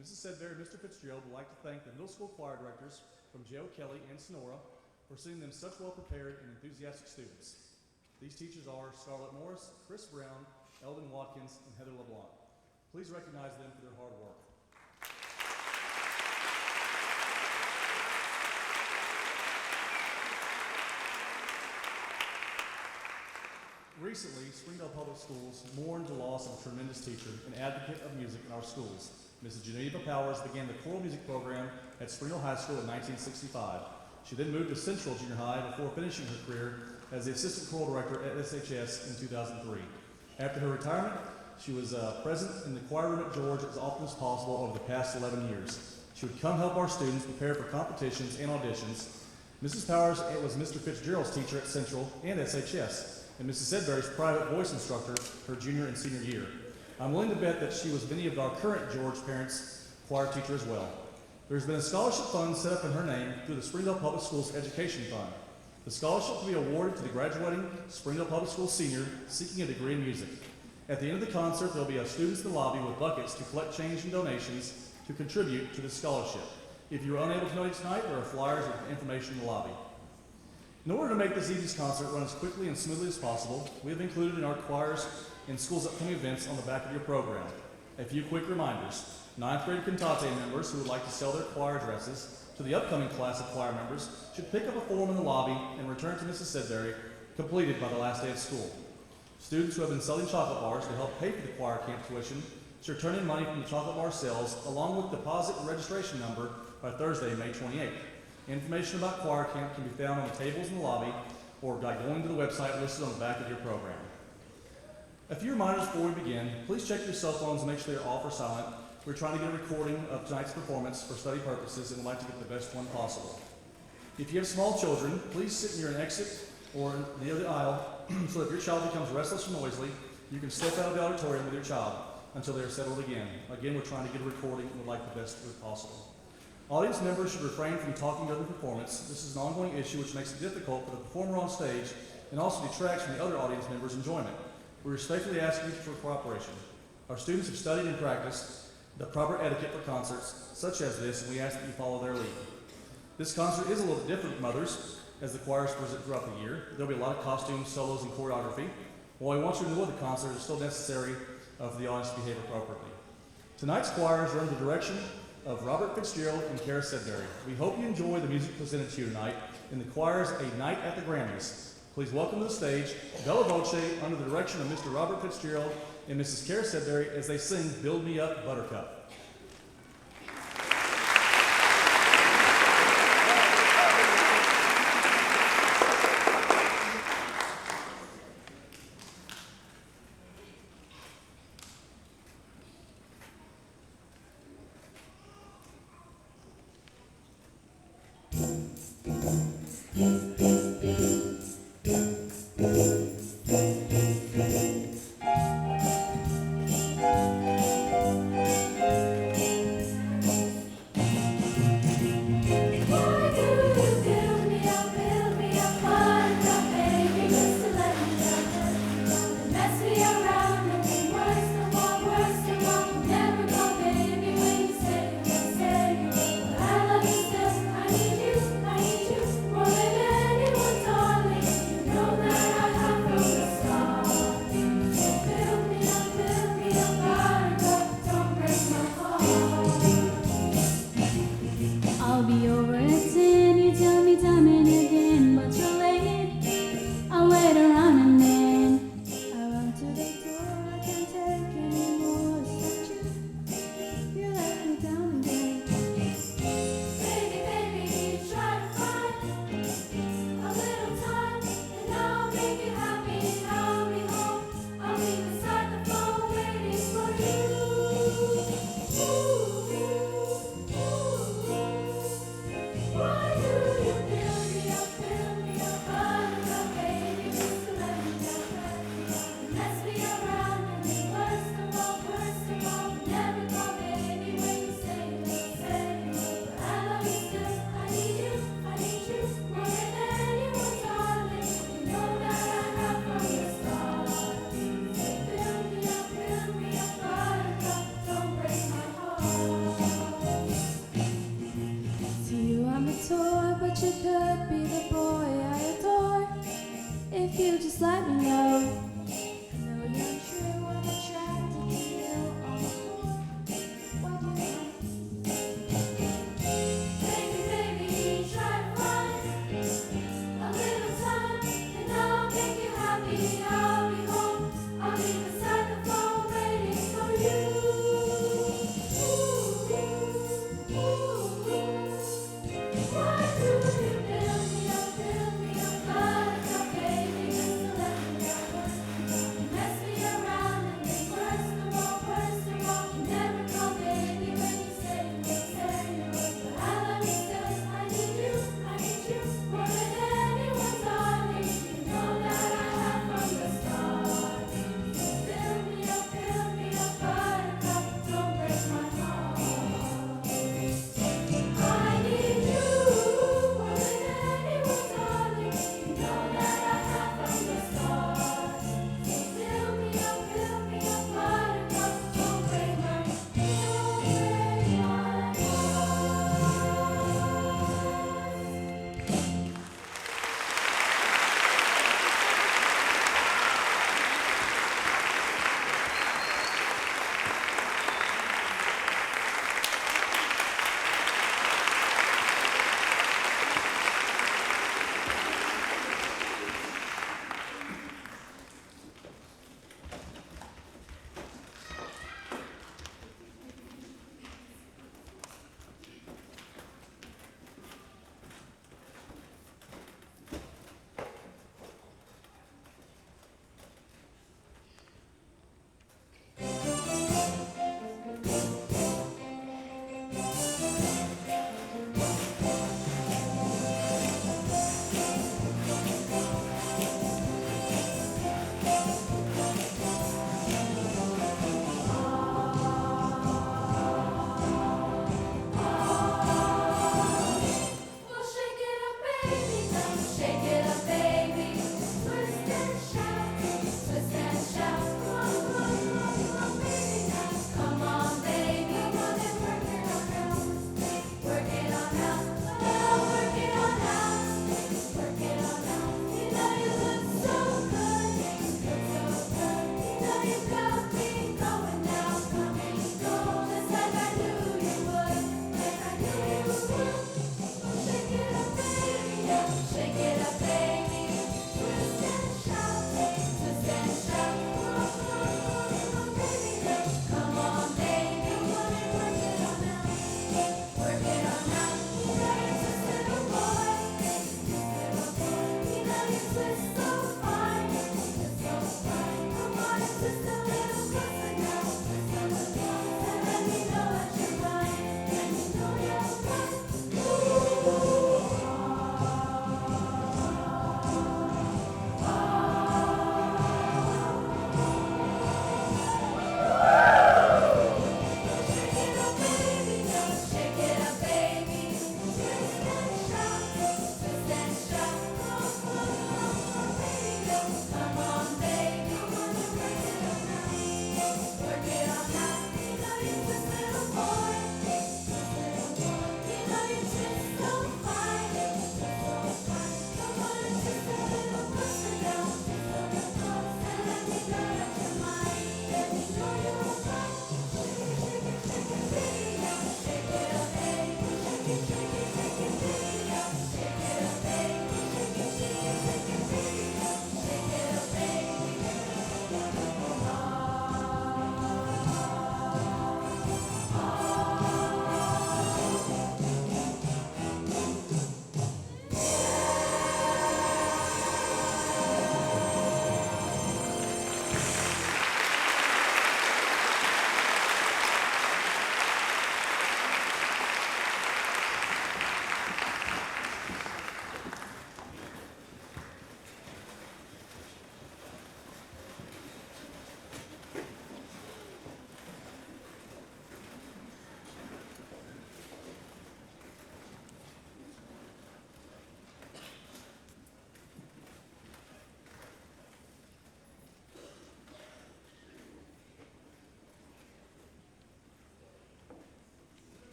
Mrs. Sedbury and Mr. Fitzgerald would like to thank the middle school choir directors from Joe Kelly and Sonora for seeing them such well-prepared and enthusiastic students. These teachers are Scarlett Morris, Chris Brown, Eldon Watkins, and Heather LeBlanc. Please recognize them for their hard work. Recently, Springdale Public Schools mourned the loss of a tremendous teacher and advocate of music in our schools. Mrs. Geneva Powers began the choral music program at Springdale High School in 1965. She then moved to Central Junior High before finishing her career as the assistant choral director at SHS in 2003. After her retirement, she was present in the choir room at George as often as possible over the past 11 years. She would come help our students prepare for competitions and auditions. Mrs. Powers was Mr. Fitzgerald's teacher at Central and SHS, and Mrs. Sedbury's private voice instructor her junior and senior year. I'm willing to bet that she was many of our current George parents' choir teacher as well. There's been a scholarship fund set up in her name through the Springdale Public Schools Education Fund. The scholarship will be awarded to the graduating Springdale Public Schools senior seeking a degree in music. At the end of the concert, there will be students in the lobby with buckets to collect change and donations to contribute to the scholarship. If you are unable to donate tonight, there are flyers with information in the lobby. In order to make this evening's concert run as quickly and smoothly as possible, we have included in our choirs and schools' upcoming events on the back of your program. A few quick reminders. 9th grade cantate members who would like to sell their choir dresses to the upcoming class of choir members should pick up a form in the lobby and return to Mrs. Sedbury, completed by the last day of school. Students who have been selling chocolate bars to help pay for the choir camp tuition should return in money from the chocolate bar sales along with deposit and registration number by Thursday, May 28th. Information about choir camp can be found on the tables in the lobby or by going to the website listed on the back of your program. A few reminders before we begin. Please check your cell phones and make sure they are off or silent. We're trying to get a recording of tonight's performance for study purposes and would like to get the best one possible. If you have small children, please sit near an exit or near the aisle so that if your child becomes restless or noisy, you can step out of the auditorium with your child until they are settled again. Again, we're trying to get a recording and would like the best as possible. Audience members should refrain from talking during the performance. This is an ongoing issue which makes it difficult for the performer on stage and also detracts from the other audience members' enjoyment. We respectfully ask you for cooperation. Our students have studied and practiced the proper etiquette for concerts such as this, and we ask that you follow their lead. This concert is a little different from others as the choirs present throughout the year. There will be a lot of costumes, solos, and choreography. While we want you to enjoy the concert, it's still necessary for the audience to behave appropriately. Tonight's choirs are under the direction of Robert Fitzgerald and Kara Sedbury. We hope you enjoy the music presented to you tonight in the choir's A Night at the Grammys. Please welcome to the stage Bella Voce under the direction of Mr. Robert Fitzgerald and Mrs. Kara Sedbury as they sing Build Me Up, Buttercup. Bye.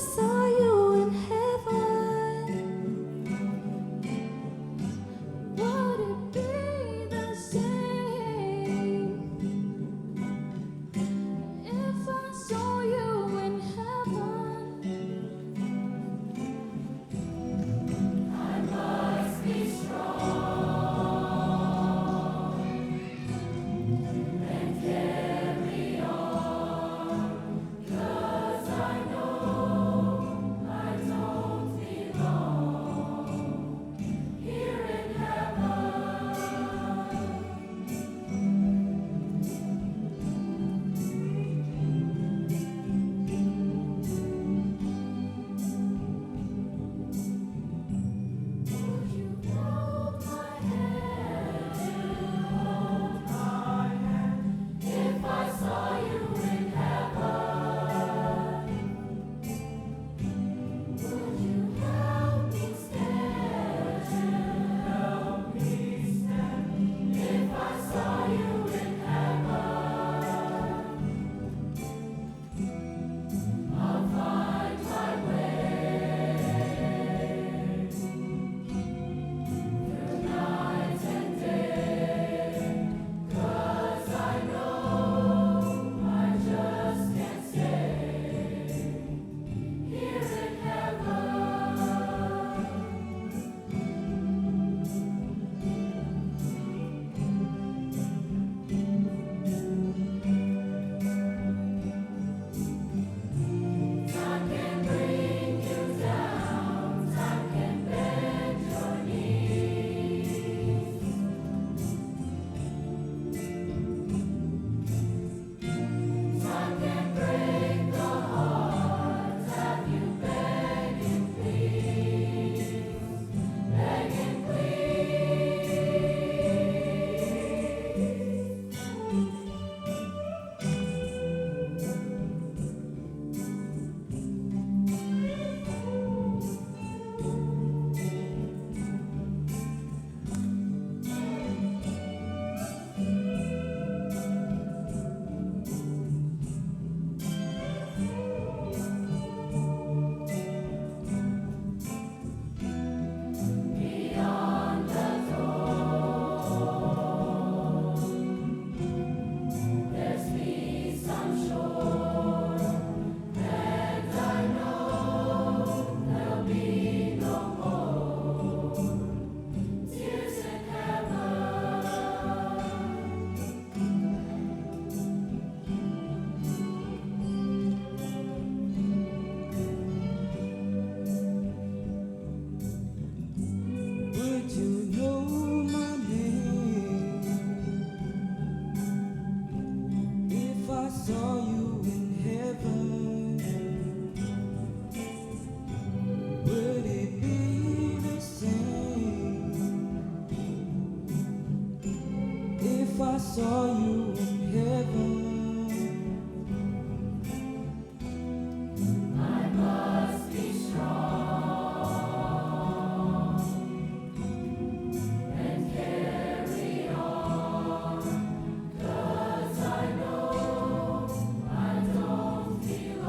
saw you in heaven, would it be the same if I saw you in heaven? I must be strong and carry on, 'cause I know I don't belong here in heaven. Would you hold my hand? Hold my hand if I saw you in heaven. Would you help me stand? Help me stand if I saw you in heaven. I'll find my way through night and day, 'cause I know I just can't stay here in heaven. Time can bring you down, time can bend your knees. Time can break the heart, have you begging please, begging please. Beyond the door, there's peace, I'm sure, and I know there'll be no more tears in heaven. Would you know my name if I saw you in heaven? Would it be the same if I saw you in heaven? I must be strong and carry on, 'cause I know I don't belong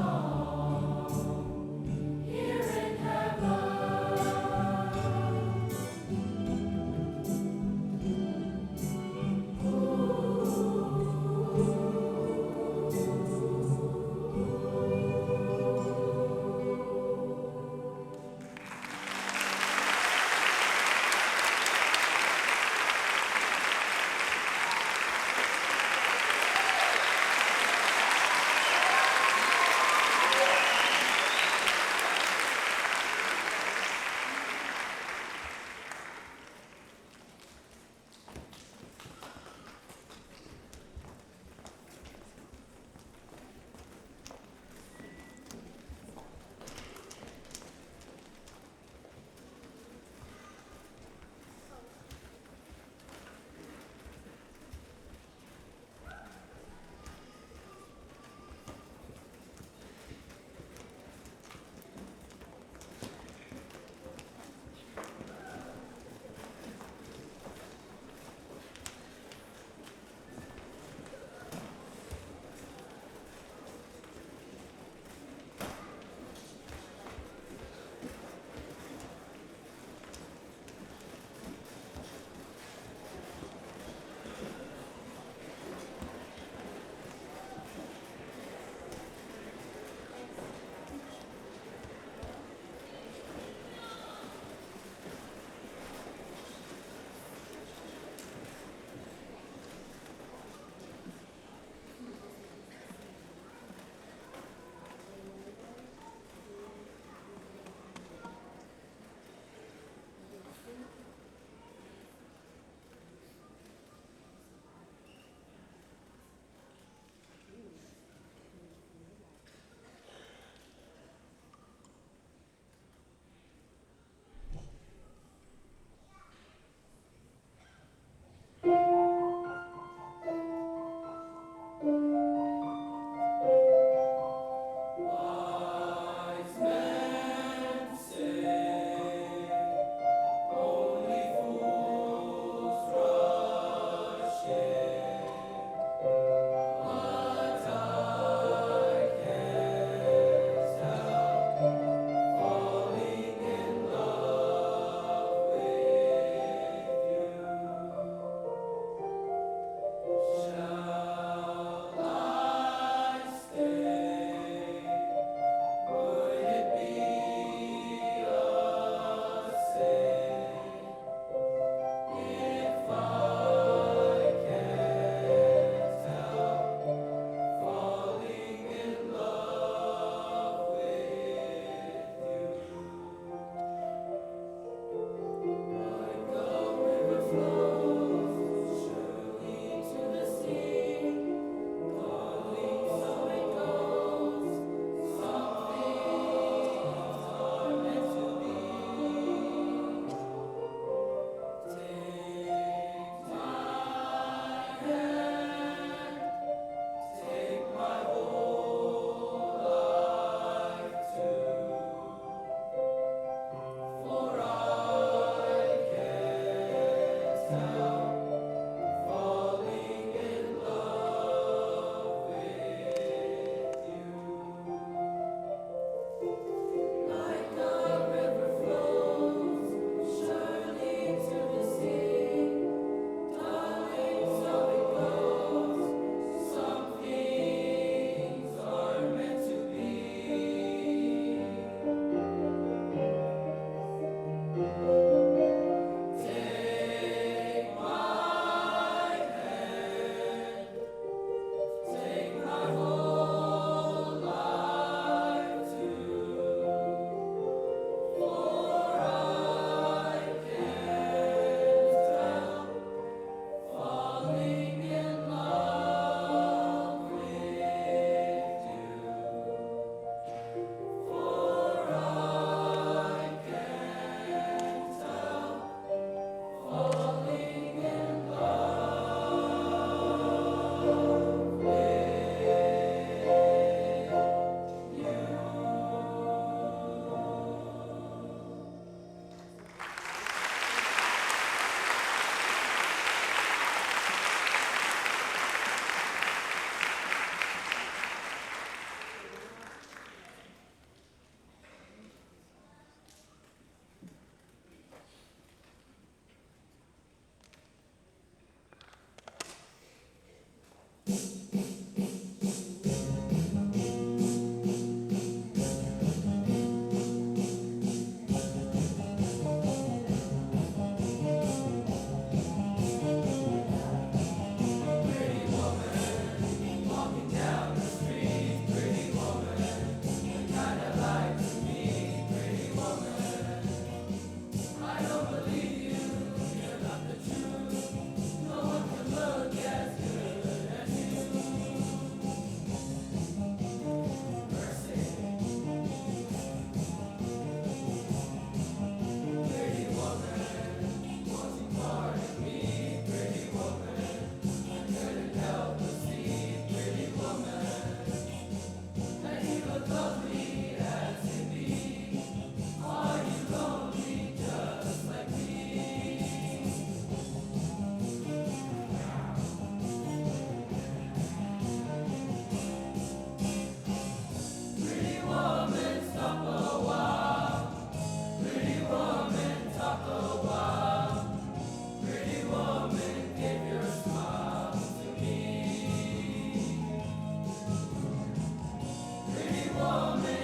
Woman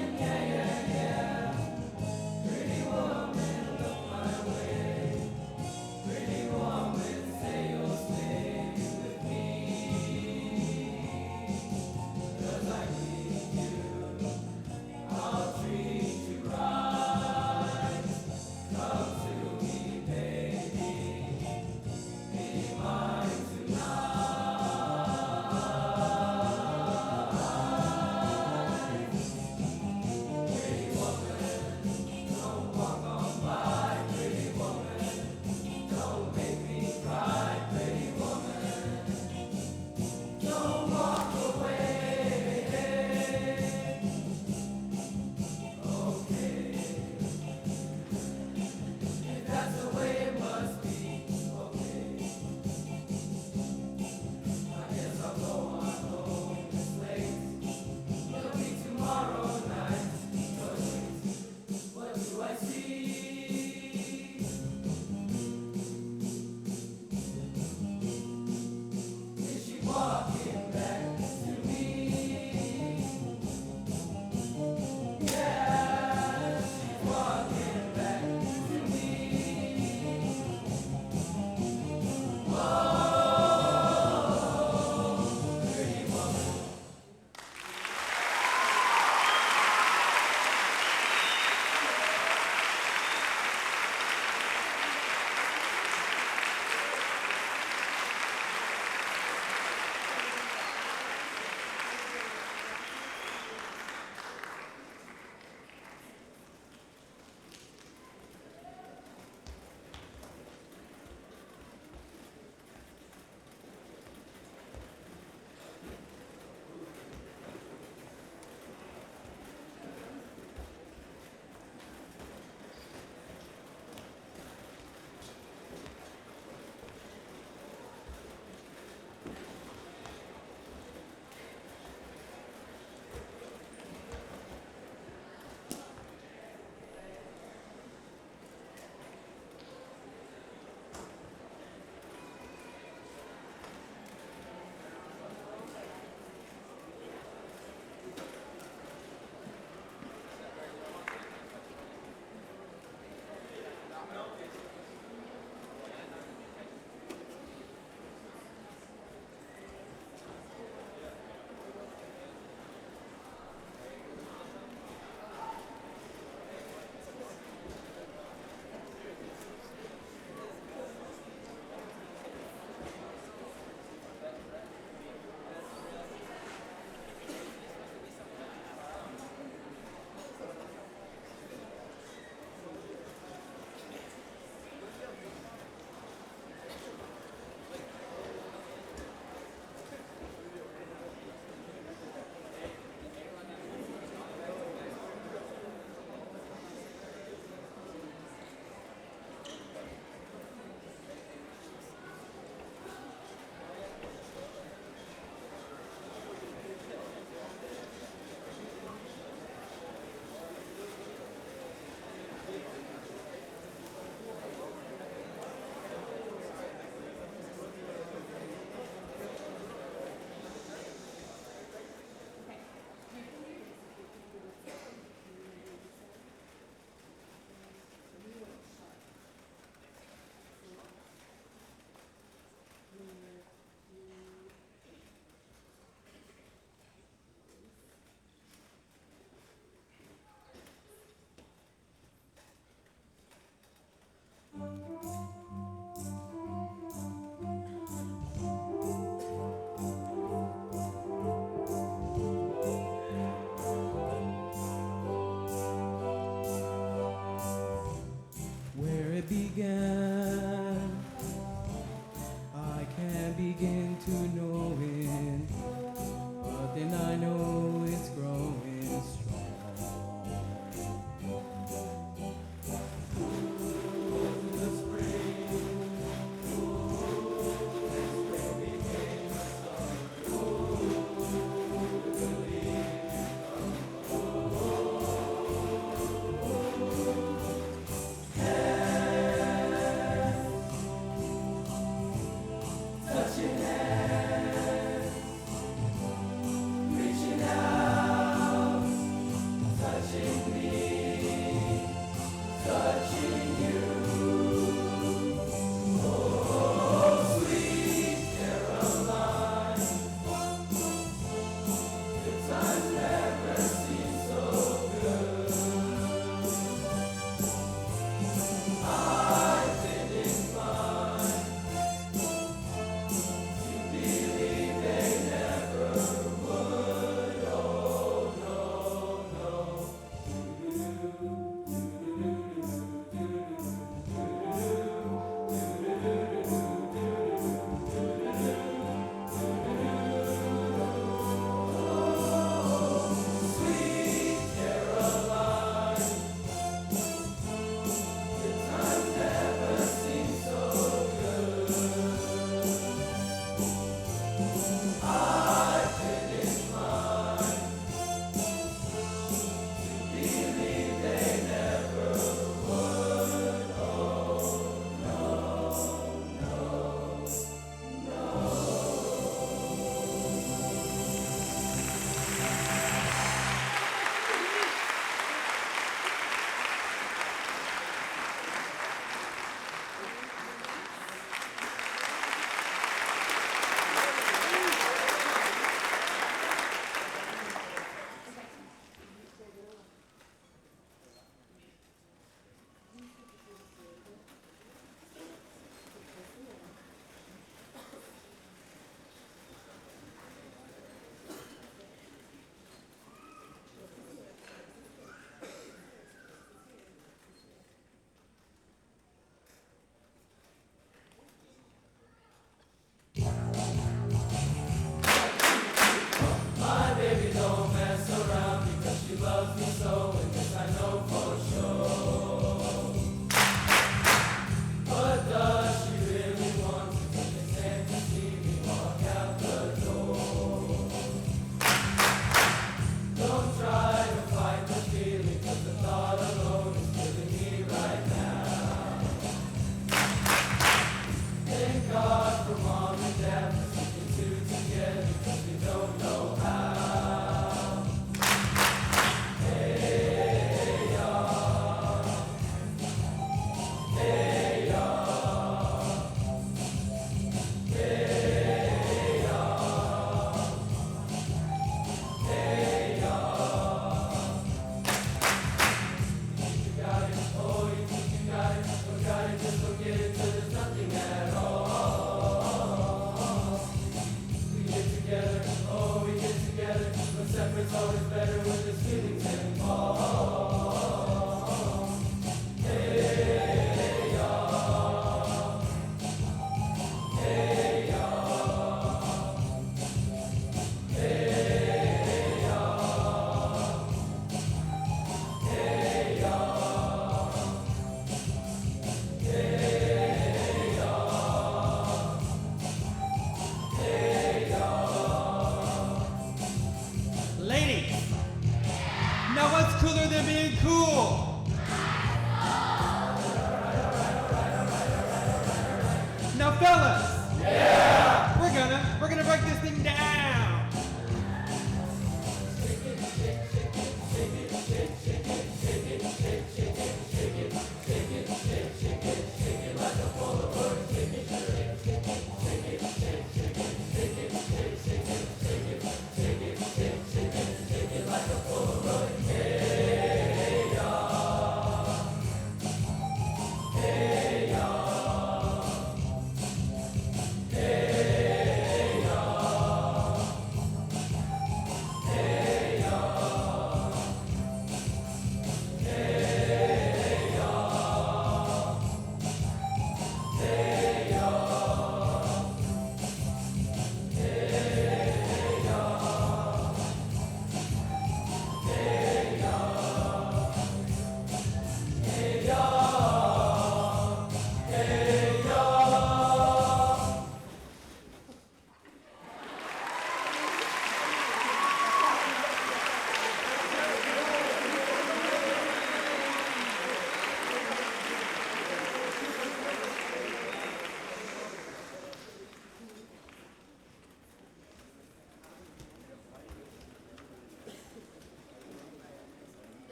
Now what's cooler than being cool? Now fellas! Yeah! We're gonna break this thing down!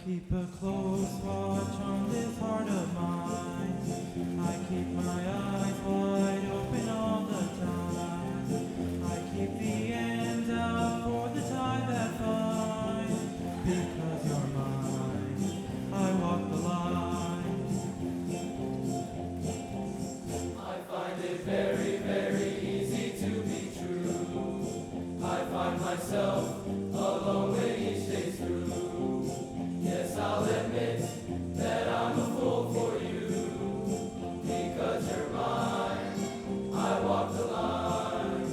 Keep a close watch on this heart of mine. I keep my eyes wide open all the time. I keep the ends out for the time that finds. Because you're mine, I walk the line. I find it very, very easy to be true. I find myself alone when each day's through. Yes, I'll admit that I'm a fool for you. Because you're mine, I walk the line.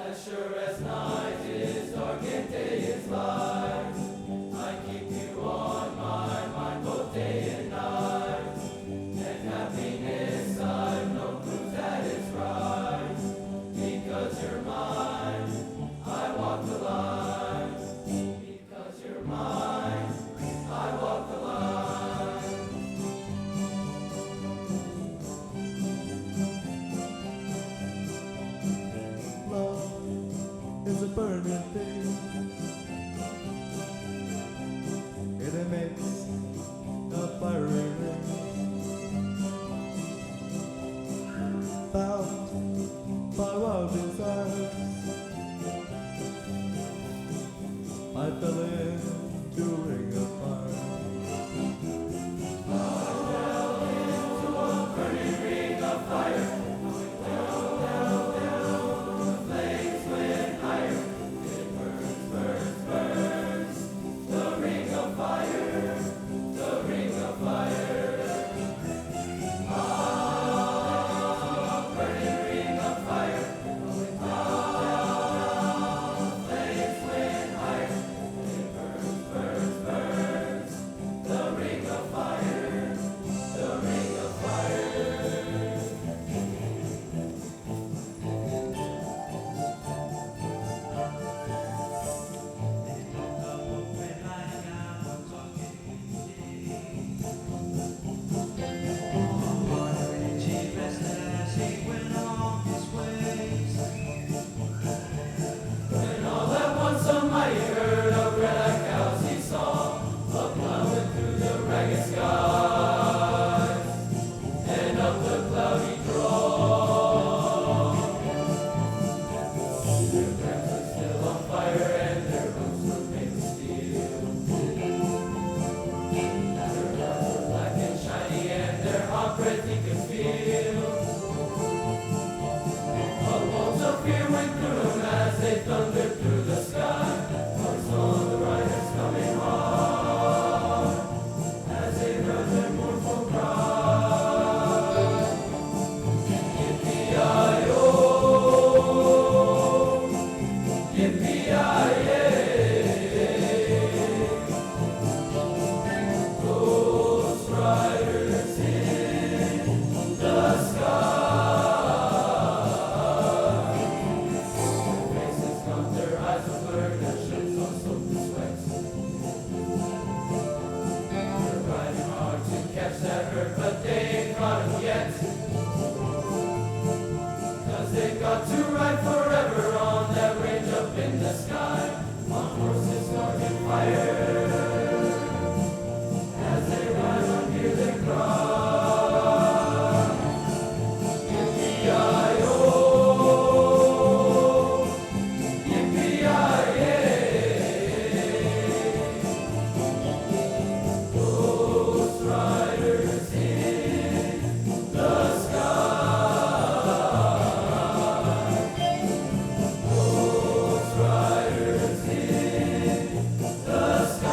As sure as night is dark and day is light, I keep you on my mind both day and night. And happiness I've no proof that it's right. Because you're mine, I walk the line. Mine, I walk the line. Love is a burning thing. It emits a fiery ring. Bound by wild desires, I fell into a ring of fire. I fell into a burning ring of fire. The flames went higher. It burns, burns, burns. The ring of fire. The ring of fire. Ah, burning ring of fire. Ah, the flames went higher. got to ride forever on that range up in the sky, on horses starting fire. As they ride on, hear they cry, Yippee-yi-oh, yippee-yi-yay. Ghost riders in the sky. Ghost riders in the sky.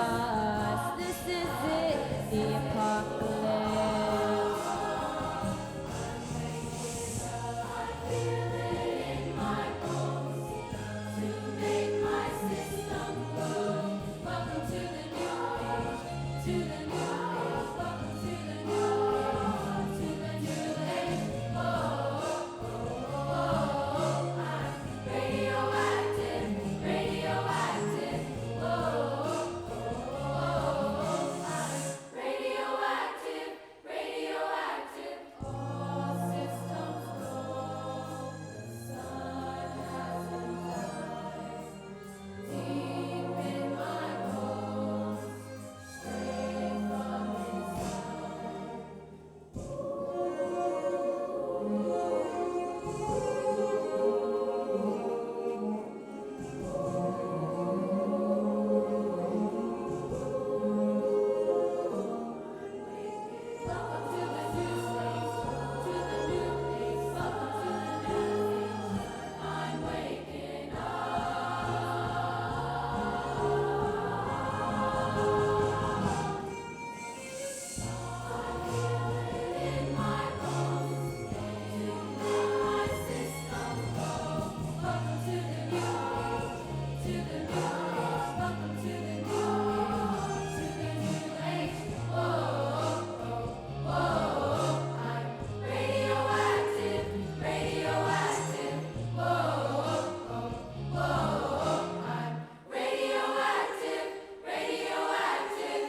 us. This is it, the apocalypse. I feel it in my bones to make my system grow. Welcome to the new age, to the new age. Welcome to the new age. Oh, I'm radioactive, radioactive. I'm radioactive, radioactive. All systems go. The sun hasn't died. Deep in my bones, straight from welcome to the new age, to the new age. Welcome to the new age. I'm waking up. In my bones, to make my system go. Welcome to the new age, to the new age. Welcome to the new age, I'm radioactive, radioactive. I'm radioactive, radioactive.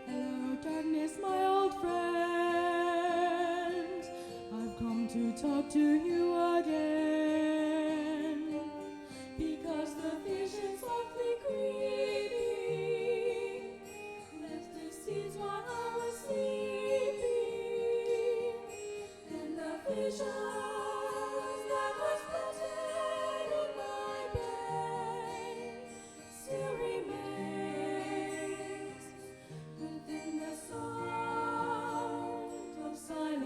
Hello, darkness, my old friend. I've come to talk to you again. Because the vision softly creeping left the seeds while I was sleeping. And the visions that was planted in my brain still remains within the sound of silence.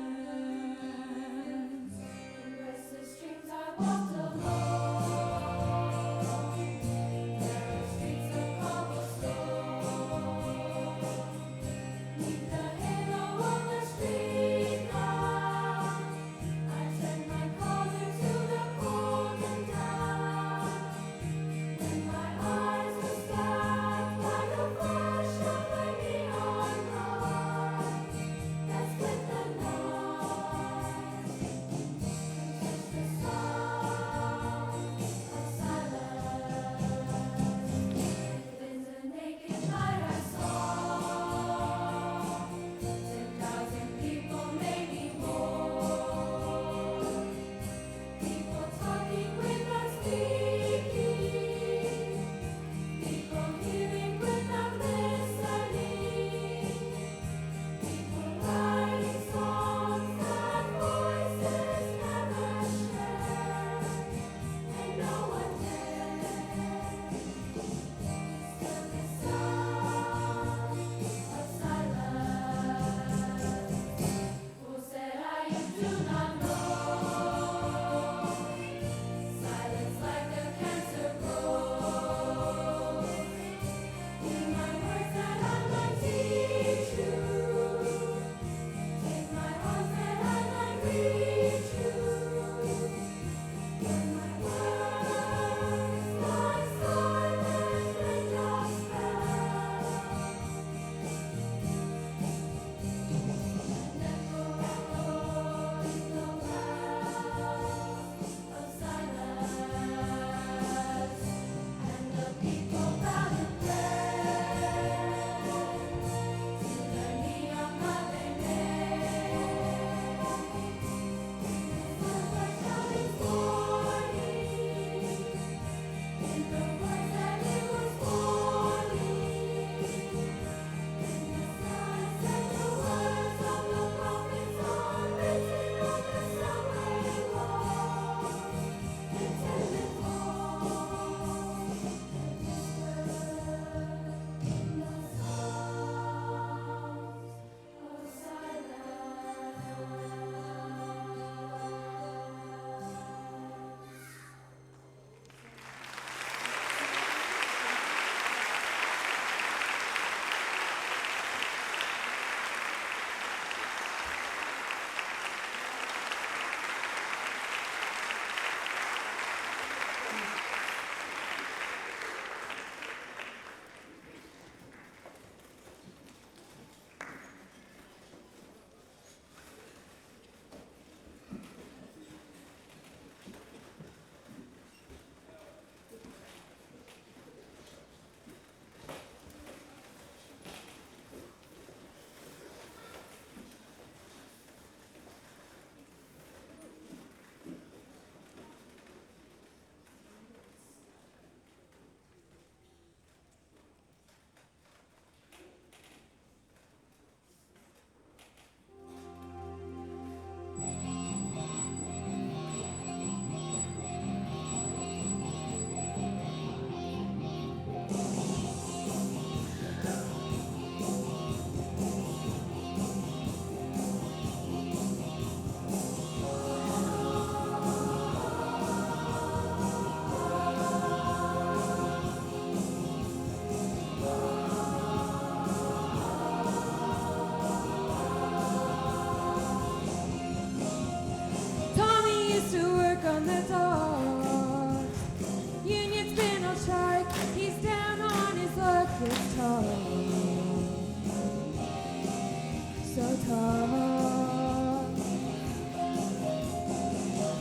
tough.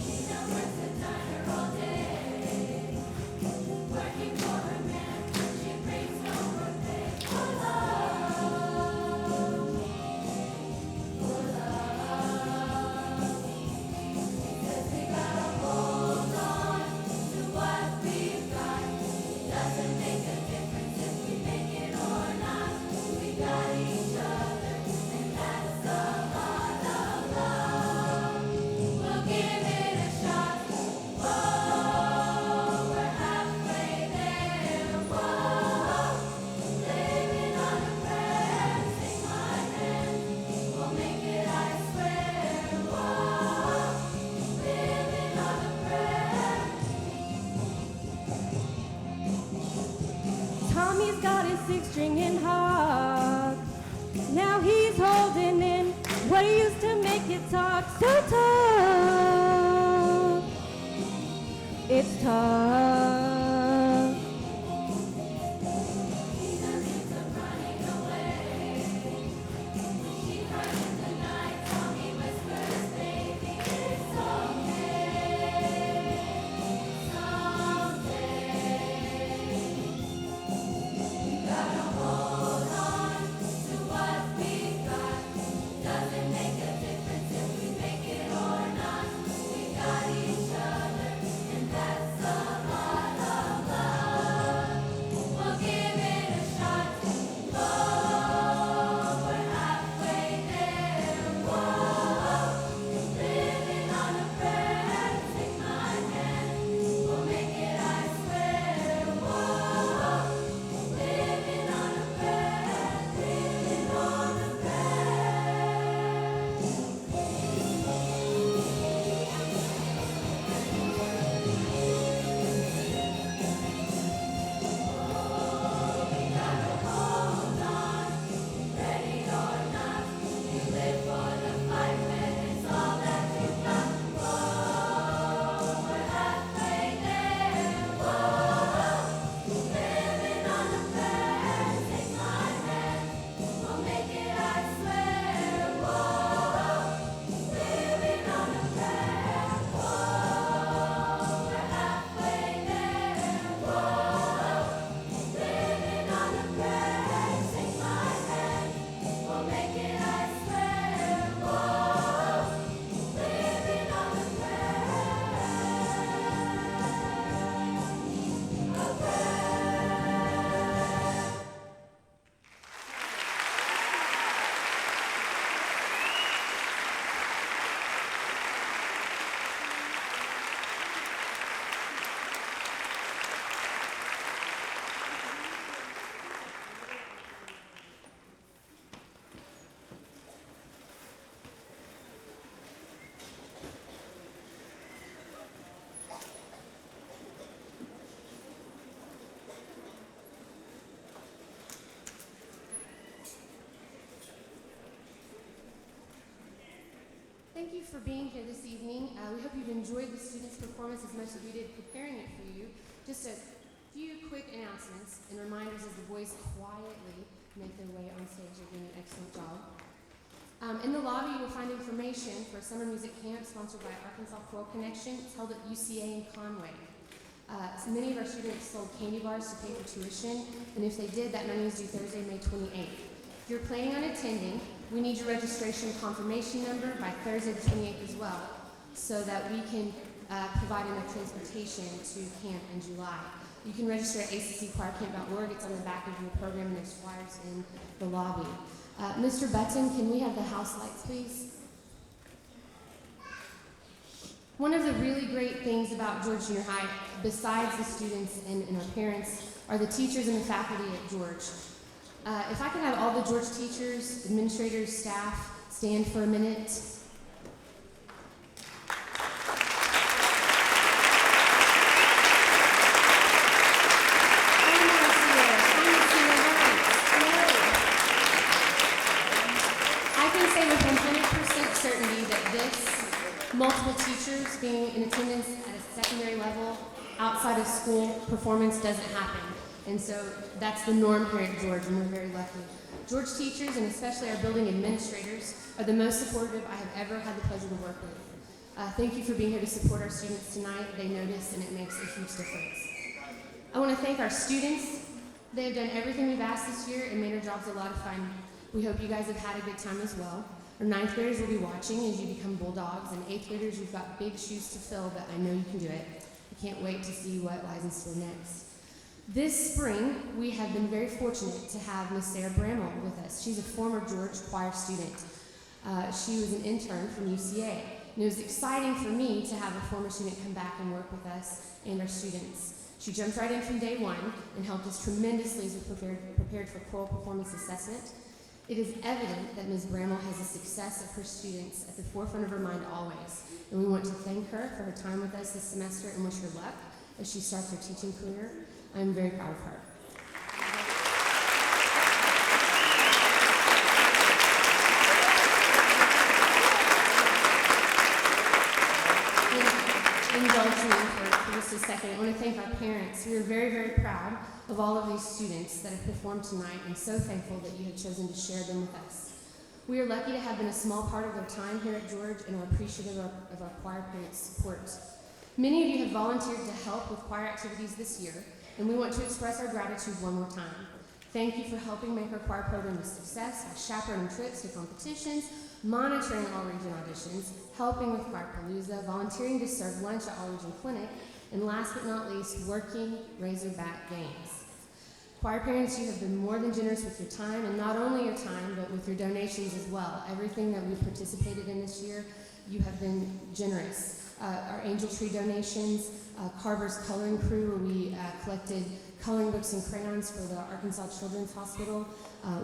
She now works the diner all day, working for her man. She brings home her pay for love, for love. Says we gotta hold on to what we've got. Doesn't make a difference if we make it or not. We got each other, and that's the heart of love. We'll give it a shot. Whoa, we're halfway there. Whoa, living on a prayer. Take my hand, we'll make it, I swear. Whoa, living on a prayer. Tommy's got his six-string in hog. Now he's holding in what he used to make it talk so tough. It's tough. He ends up running away. She cried in the night. Tommy whispers, baby, it's okay. Someday we gotta hold on to what we've got. Doesn't make a difference if we make it or not. We got each other, and that's the heart of love. We'll give it a shot. Whoa, we're halfway there. Whoa, living on a prayer. Take my hand, we'll make it, I swear. Whoa, living on a prayer, living on a hold on, ready or not. You live for the fight when it's all that you've got. Whoa, we're halfway there. Whoa, living on a prayer. Take my hand, we'll make it, I swear. Whoa, living on a prayer. Whoa, we're halfway there. Whoa, living on a prayer. Take my hand, we'll make it, I swear. Whoa, living on a Thank you for being here this evening. We hope you've enjoyed the students' performance as much as we did preparing it for you. Just a few quick announcements and reminders as the boys quietly make their way on stage. They're doing an excellent job. In the lobby, you will find information for a summer music camp sponsored by Arkansas Choral Connection. It's held at UCA in Conway. So many of our students sold candy bars to pay for tuition, and if they did, that money is due Thursday, May 28th. If you're planning on attending, we need your registration confirmation number by Thursday the 28th as well, so that we can provide enough transportation to camp in July. You can register at accchoircamp.org. It's on the back of your program, and there's flyers in the lobby. Mr. Button, can we have the house lights, please? One of the really great things about George Junior High, besides the students and our parents, are the teachers and the faculty at George. If I could have all the George teachers, administrators, staff stand for a minute. I can say with 100% certainty that this, multiple teachers being in attendance at a secondary level, outside of school, performance doesn't happen. And so that's the norm here at George, and we're very lucky. George teachers, and especially our building administrators, are the most supportive I have ever had the pleasure to work with. Thank you for being here to support our students tonight. They notice, and it makes a huge difference. I want to thank our students. They have done everything we've asked this year and made our jobs a lot of fun. We hope you guys have had a good time as well. Our 9th graders will be watching as you become bulldogs, and 8th graders, you've got big shoes to fill, but I know you can do it. I can't wait to see what lies in store next. This spring, we have been very fortunate to have Miss Sarah Bramall with us. She's a former George choir student. She was an intern from UCA, and it was exciting for me to have a former student come back and work with us and our students. She jumped right in from day one and helped us tremendously as we prepared for choral performance assessment. It is evident that Ms. Bramall has the success of her students at the forefront of her mind always, and we want to thank her for her time with us this semester and wish her luck as she starts her teaching career. I'm very proud of her. Indulge me for just a second. I want to thank our parents. We are very, very proud of all of these students that have performed tonight and so thankful that you have chosen to share them with us. We are lucky to have been a small part of their time here at George and are appreciative of our choir parents' support. Many of you have volunteered to help with choir activities this year, and we want to express our gratitude one more time. Thank you for helping make our choir program a success by chaperoning trips to competitions, monitoring all region auditions, helping with Choirpalooza, volunteering to serve lunch at All Region Clinic, and last but not least, working Razorback games. Choir parents, you have been more than generous with your time, and not only your time, but with your donations as well. Everything that we've participated in this year, you have been generous. Our Angel Tree donations, HAR-BER's coloring crew, where we collected coloring books and crayons for the Arkansas Children's Hospital,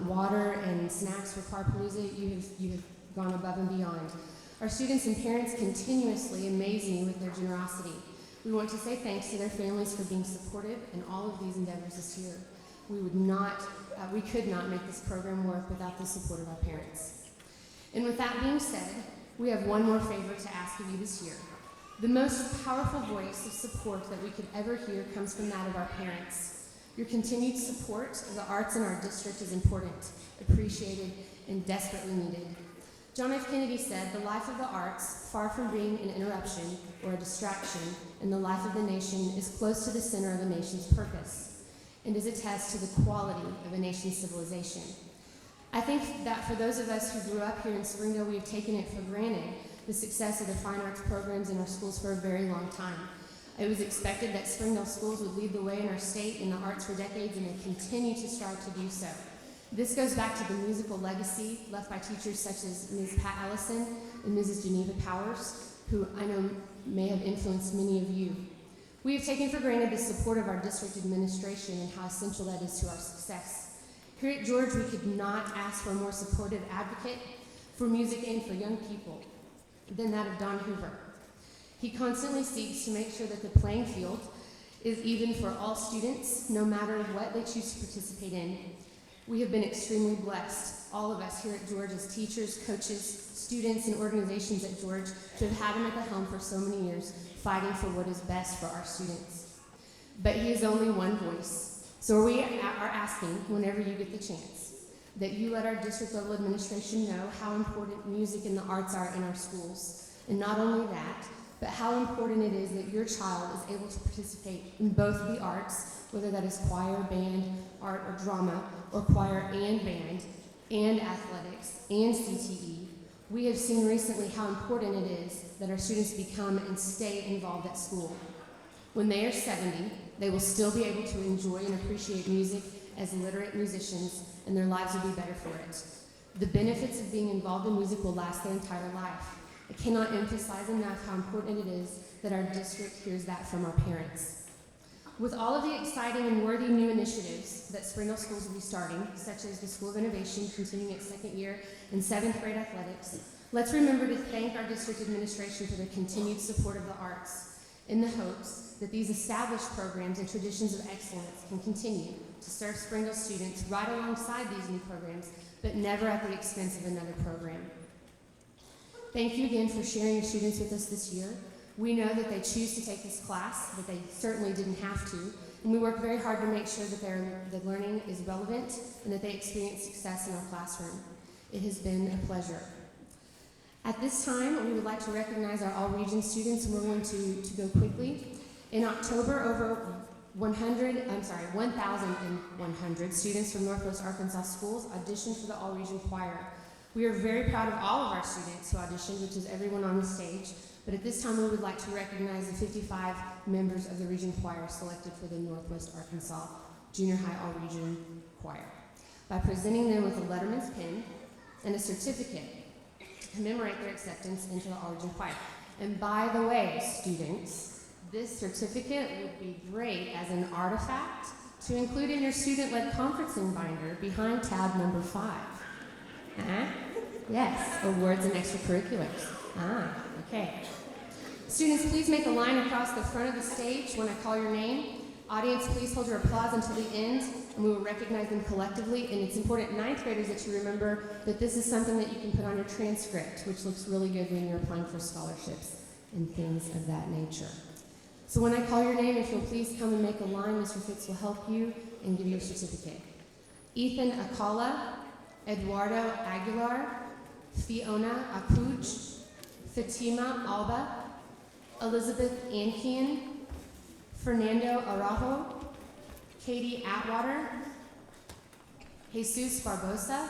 water and snacks for Choirpalooza. You have gone above and beyond. Our students and parents continuously amaze me with their generosity. We want to say thanks to their families for being supportive in all of these endeavors this year. We could not make this program work without the support of our parents. And with that being said, we have one more favor to ask of you this year. The most powerful voice of support that we could ever hear comes from that of our parents. Your continued support of the arts in our district is important, appreciated, and desperately needed. John F. Kennedy said, "The life of the arts, far from being an interruption or a distraction in the life of the nation, is close to the center of a nation's purpose, and is a test to the quality of a nation's civilization." I think that for those of us who grew up here in Springdale, we have taken it for granted the success of the fine arts programs in our schools for a very long time. It was expected that Springdale schools would lead the way in our state in the arts for decades, and they continue to strive to do so. This goes back to the musical legacy left by teachers such as Ms. Pat Ellison and Mrs. Geneva Powers, who I know may have influenced many of you. We have taken for granted the support of our district administration and how essential that is to our success. Here at George, we could not ask for a more supportive advocate for music and for young people than that of Don Hoover. He constantly seeks to make sure that the playing field is even for all students, no matter what they choose to participate in. We have been extremely blessed, all of us here at George, as teachers, coaches, students, and organizations at George, to have had him at the helm for so many years, fighting for what is best for our students. But he is only one voice, so we are asking, whenever you get the chance, that you let our district level administration know how important music and the arts are in our schools. And not only that, but how important it is that your child is able to participate in both of the arts, whether that is choir, band, art, or drama, or choir and band, and athletics, and CTE. We have seen recently how important it is that our students become and stay involved at school. When they are 70, they will still be able to enjoy and appreciate music as literate musicians, and their lives will be better for it. The benefits of being involved in music will last their entire life. I cannot emphasize enough how important it is that our district hears that from our parents. With all of the exciting and worthy new initiatives that Springdale schools will be starting, such as the School of Innovation continuing its second year and 7th grade athletics, let's remember to thank our district administration for their continued support of the arts, in the hopes that these established programs and traditions of excellence can continue to serve Springdale students right alongside these new programs, but never at the expense of another program. Thank you again for sharing your students with us this year. We know that they choose to take this class, but they certainly didn't have to, And we work very hard to make sure that the learning is relevant and that they experience success in our classroom. It has been a pleasure. At this time, we would like to recognize our all-region students, and we're going to go quickly. In October, over 1,100 students from Northwest Arkansas schools auditioned for the all-region choir. We are very proud of all of our students who auditioned, which is everyone on the stage. But at this time, we would like to recognize the 55 members of the region choir selected for the Northwest Arkansas Junior High All-Region Choir by presenting them with a letterman's pin and a certificate to commemorate their acceptance into the All-Region Choir. And by the way, students, this certificate would be great as an artifact to include in your student-led conferencing binder behind tab number 5. Yes, awards and extracurriculars. Okay. Students, please make a line across the front of the stage when I call your name. Audience, please hold your applause until the end, and we will recognize them collectively. And it's important, 9th graders, that you remember that this is something that you can put on your transcript, which looks really good when you're applying for scholarships and things of that nature. So when I call your name, if you'll please come and make a line, Mr. Fitz will help you and give you a certificate. Ethan Akala, Eduardo Aguilar, Fiona Akuj, Fatima Alba, Elizabeth Ankian, Fernando Araujo, Katie Atwater, Jesus Barbosa,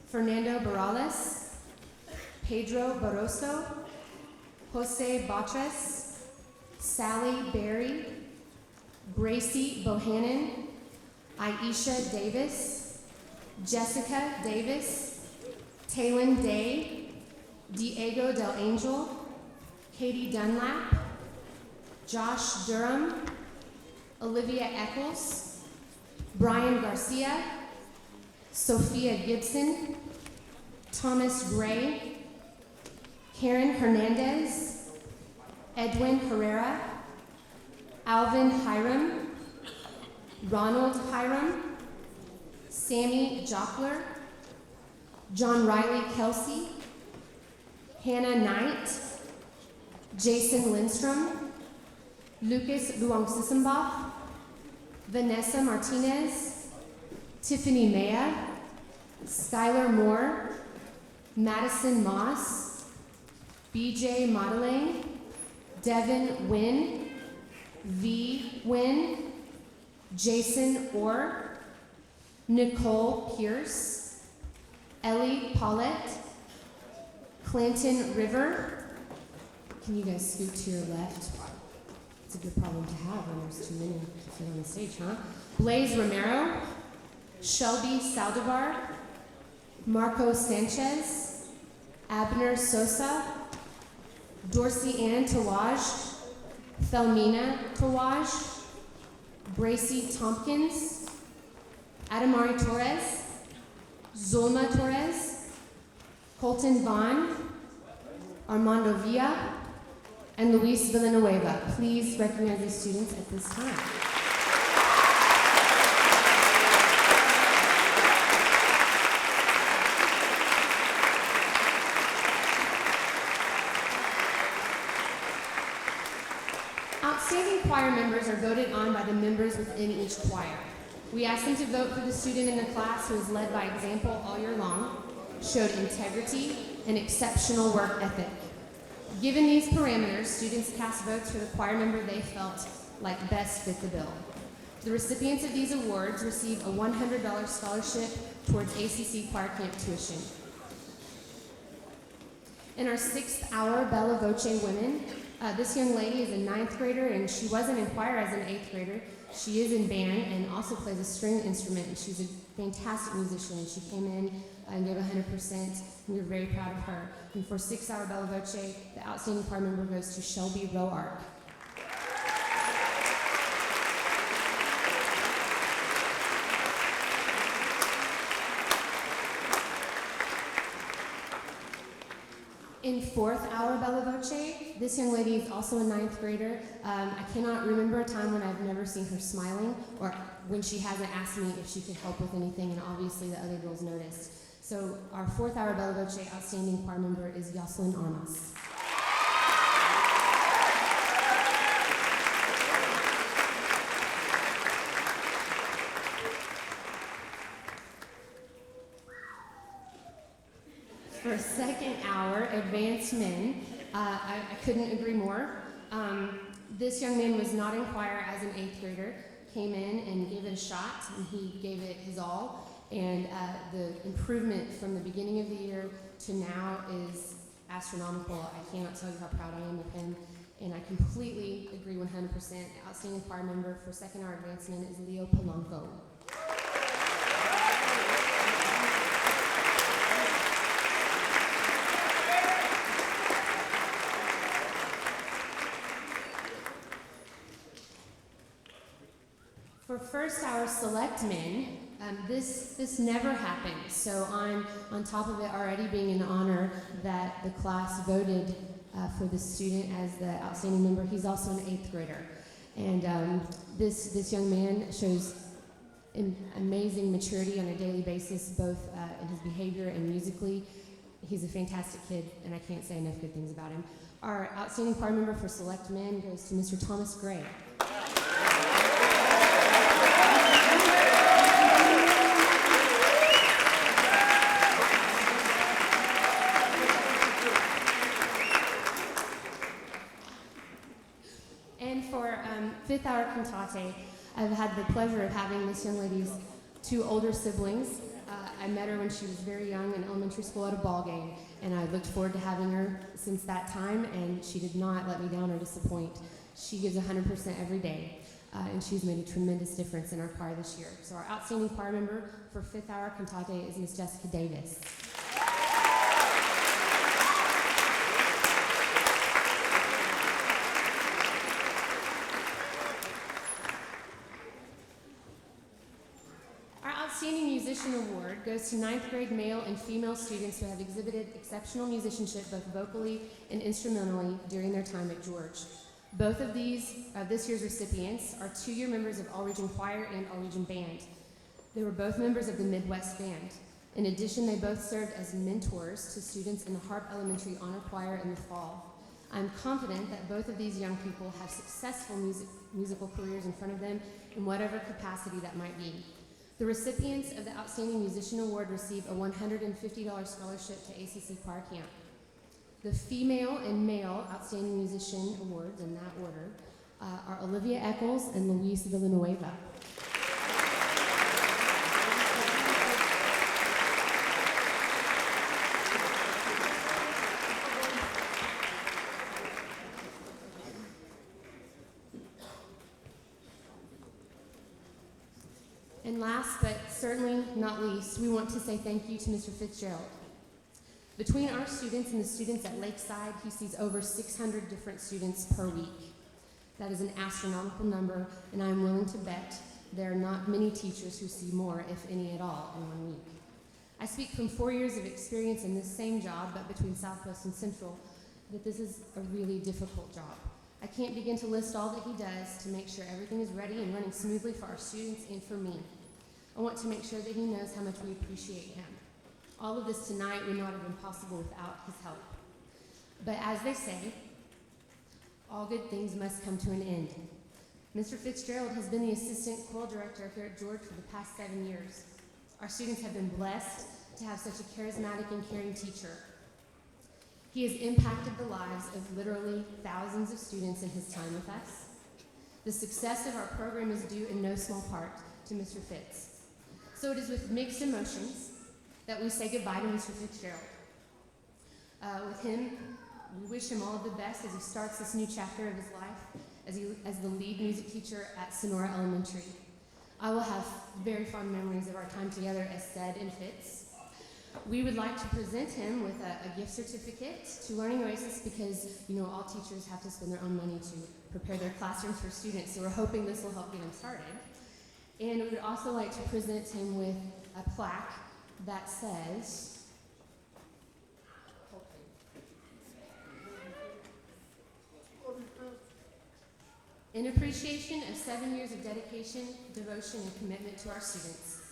Fernando Barales, Pedro Barroso, Jose Batres, Sally Berry, Gracie Bohannon, Aisha Davis, Jessica Davis, Taylin Day, Diego Del Angel, Katie Dunlap, Josh Durham, Olivia Eccles, Brian Garcia, Sophia Gibson, Thomas Gray, Karen Hernandez, Edwin Herrera, Alvin Hiram, Ronald Hiram, Sammy Jockler, John Riley Kelsey, Hannah Knight, Jason Lindstrom, Lucas Luong-Sissenbach, Vanessa Martinez, Tiffany Maya, Skylar Moore, Madison Moss, BJ Madeleine, Devin Wynn, V. Wynn, Jason Orr, Nicole Pierce, Ellie Paulette, Clanton River. Can you guys scoot to your left? It's a good problem to have when there's too many to fit on the stage, huh? Blaze Romero, Shelby Saldivar, Marco Sanchez, Abner Sosa, Dorsey Ann Tawaj, Thelmina Tawaj, Bracy Tompkins, Adamari Torres, Zulma Torres, Colton Vaughn, Armando Villa, and Luis Villanueva. Please recognize these students at this time. Outstanding choir members are voted on by the members within each choir. We ask them to vote for the student in the class who has led by example all year long, showed integrity, and exceptional work ethic. Given these parameters, students cast votes for the choir member they felt like best fit the bill. The recipients of these awards receive a $100 scholarship towards ACC choir camp tuition. In our 6th hour Bella Voce Women, this young lady is a 9th grader, and she wasn't in choir as an 8th grader. She is in band and also plays a string instrument, and she's a fantastic musician. She came in and gave 100%, and we were very proud of her. And for 6th hour Bella Voce, the outstanding choir member goes to Shelby Roark. In 4th hour Bella Voce, this young lady is also a 9th grader. I cannot remember a time when I've never seen her smiling or when she hasn't asked me if she could help with anything, and obviously the other girls noticed. So our 4th hour Bella Voce outstanding choir member is Yoselin Armas. For second hour, advanced men, I couldn't agree more. This young man was not in choir as an 8th grader, came in and gave it a shot, and he gave it his all. And the improvement from the beginning of the year to now is astronomical. I cannot tell you how proud I am of him. And I completely agree 100%. Outstanding choir member for second hour advancement is Leo Polanco. For first hour select men, this never happened. So on top of it already being an honor that the class voted for the student as the outstanding member, he's also an 8th grader. And this young man shows amazing maturity on a daily basis, both in his behavior and musically. He's a fantastic kid, and I can't say enough good things about him. Our outstanding choir member for select men goes to Mr. Thomas Gray. And for fifth hour cantate, I've had the pleasure of having this young lady's 2 older siblings. I met her when she was very young in elementary school at a ball game, and I looked forward to having her since that time, and she did not let me down or disappoint. She gives 100% every day, and she's made a tremendous difference in our choir this year. So our outstanding choir member for fifth hour cantate is Miss Jessica Davis. Outstanding Musician Award goes to 9th grade male and female students who have exhibited exceptional musicianship both vocally and instrumentally during their time at George. Both of this year's recipients are 2-year members of All-Region Choir and All-Region Band. They were both members of the Midwest Band. In addition, they both served as mentors to students in the HAR-BER Elementary Honor Choir in the fall. I'm confident that both of these young people have successful musical careers in front of them in whatever capacity that might be. The recipients of the Outstanding Musician Award receive a $150 scholarship to ACC Choir Camp. The female and male Outstanding Musician Awards, in that order, are Olivia Eccles and Luis Villanueva. And last, but certainly not least, we want to say thank you to Mr. Fitzgerald. Between our students and the students at Lakeside, he sees over 600 different students per week. That is an astronomical number, and I'm willing to bet there are not many teachers who see more, if any at all, in 1 week. I speak from 4 years of experience in this same job, but between Southwest and Central, that this is a really difficult job. I can't begin to list all that he does to make sure everything is ready and running smoothly for our students and for me. I want to make sure that he knows how much we appreciate him. All of this tonight would not have been possible without his help. But as they say, all good things must come to an end. Mr. Fitzgerald has been the assistant choral director here at George for the past 7 years. Our students have been blessed to have such a charismatic and caring teacher. He has impacted the lives of literally thousands of students in his time with us. The success of our program is due in no small part to Mr. Fitz. So it is with mixed emotions that we say goodbye to Mr. Fitzgerald. With him, we wish him all of the best as he starts this new chapter of his life as the lead music teacher at Sonora Elementary. I will have very fond memories of our time together as Sed and Fitz. We would like to present him with a gift certificate to Learning Oasis because, you know, all teachers have to spend their own money to prepare their classrooms for students, so we're hoping this will help get him started. And we would also like to present him with a plaque that says, in appreciation of 7 years of dedication, devotion, and commitment to our students.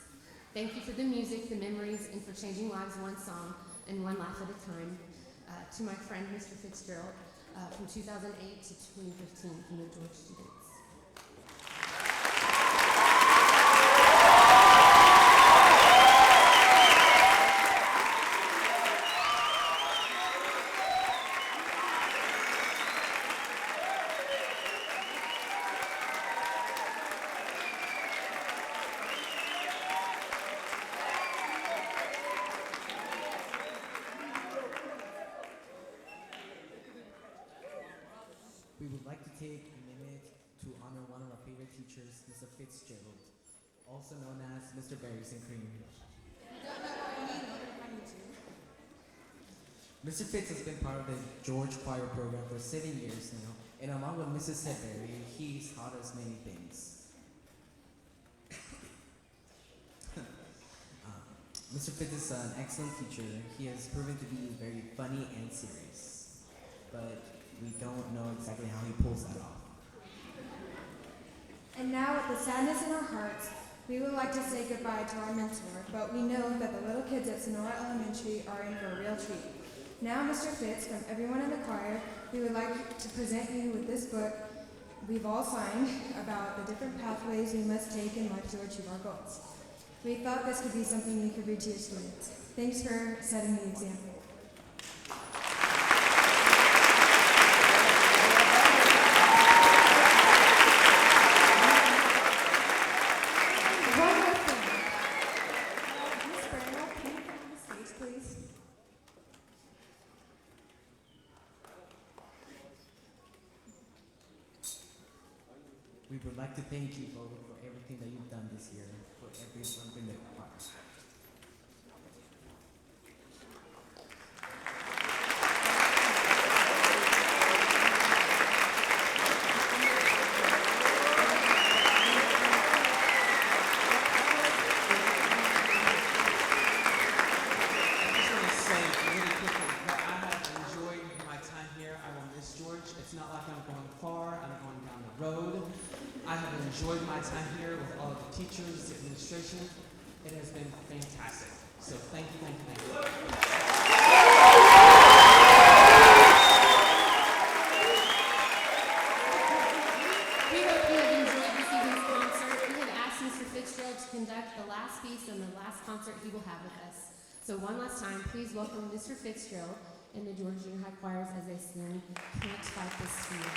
Thank you for the music, the memories, and for changing lives one song and one laugh at a time. To my friend, Mr. Fitzgerald, from 2008 to 2015 from the George students. like to take a minute to honor one of our favorite teachers, Mr. Fitzgerald, also known as Mr. Berries and Cream. Mr. Fitz has been part of the George Choir program for 7 years now, and along with Mrs. Sedberry, he's taught us many things. Mr. Fitz is an excellent teacher. He has proven to be very funny and serious, but we don't know exactly how he pulls that off. And now, with the sadness in our hearts, we would like to say goodbye to our mentor, but we know that the little kids at Sonora Elementary are in for a real treat. Now, Mr. Fitz, from everyone in the choir, we would like to present you with this book we've all signed about the different pathways we must take in life to achieve our goals. We thought this could be something you could read to your students. Thanks for setting the example. One more thing. Miss Brandel, can you come on the stage, please? We would like to thank you both for everything that you've done this year, for everyone in the choir. Enjoyed my time here with all of the teachers, the administration. It has been fantastic. So thank you, thank you, thank you. We hope you have enjoyed this evening's concert. We have asked Mr. Fitzgerald to conduct the last piece and the last concert he will have with us. So one last time, please welcome Mr. Fitzgerald and the Georgia Junior High Choirs as they sing Can't Fight This Fear.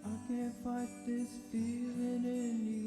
I can't fight this feeling anymore.